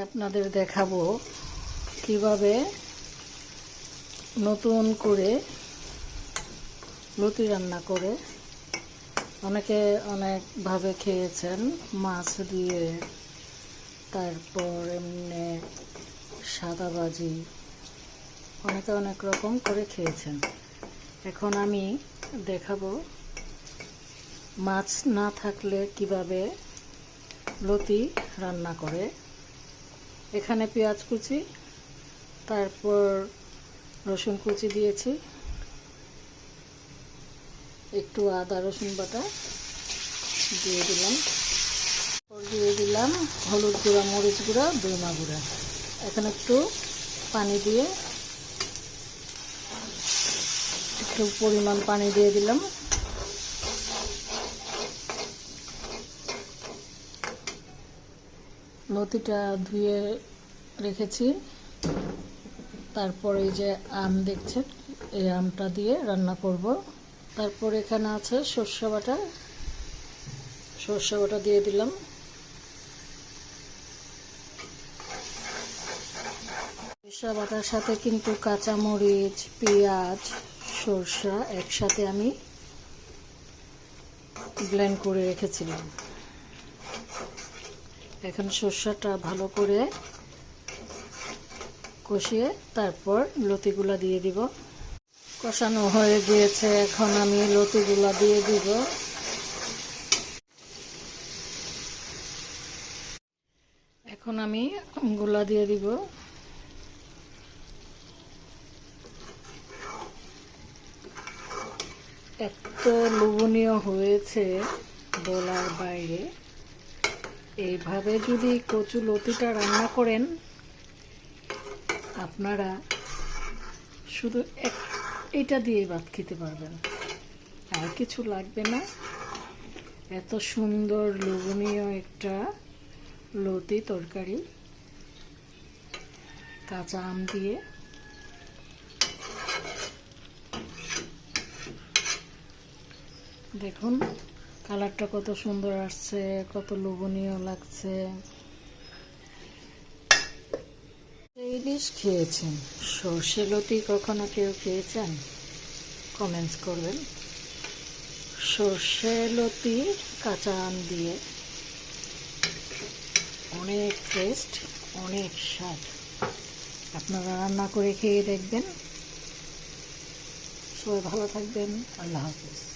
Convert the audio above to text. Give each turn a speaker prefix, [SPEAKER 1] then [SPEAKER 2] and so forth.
[SPEAKER 1] আপনাদের দেখাবো কিভাবে নতুন করে লতি রান্না করে অনেকে অনেকভাবে খেয়েছেন, মাছ দিয়ে, তারপর এমনি সাদা ভাজি, অনেকে অনেক রকম করে খেয়েছেন। এখন আমি দেখাবো মাছ না থাকলে কিভাবে লতি রান্না করে। এখানে পেঁয়াজ কুচি, তারপর রসুন কুচি দিয়েছি, একটু আদা রসুন বাটা দিয়ে দিলাম হলুদ গুঁড়া, মরিচ গুঁড়া, দইমা গুঁড়া। এখন একটু পানি দিয়ে, একটু পরিমাণ পানি দিয়ে দিলাম। লতিটা ধুয়ে রেখেছি। তারপর এই যে আম দেখছেন, এই আমটা দিয়ে রান্না করব। তারপর এখানে আছে সরষে বাটা, দিয়ে দিলাম। সরষে বাটার সাথে কিন্তু কাঁচামরিচ, পেঁয়াজ, সরষা একসাথে আমি ব্লেন্ড করে রেখেছিলাম। এখন সরষাটা ভালো করে কষিয়ে তারপর লতিগুলা দিয়ে দিব। কষানো হয়ে গিয়েছে, এখন আমি লতিগুলা দিয়ে দিব। এখন আমি আমগুলা দিয়ে দিব। এত লোভনীয় হয়েছে বলার বাইরে। এইভাবে যদি কচু লতিটা রান্না করেন, আপনারা শুধু এটা দিয়ে ভাত খেতে পারবেন, আর কিছু লাগবে না। এত সুন্দর লোভনীয় একটা লতি তরকারি কাঁচা আম দিয়ে। দেখুন কালারটা কত সুন্দর আসছে, কত লোভনীয় লাগছে। ইলিশ খেয়েছেন, সর্ষে লতি কখনো কেউ খেয়েছেন? কমেন্টস করবেন। সর্ষে লতি কাঁচা আম দিয়ে অনেক টেস্ট, অনেক স্বাদ। আপনারা রান্না করে খেয়ে দেখবেন। সবাই ভালো থাকবেন। আল্লাহ হাফেজ।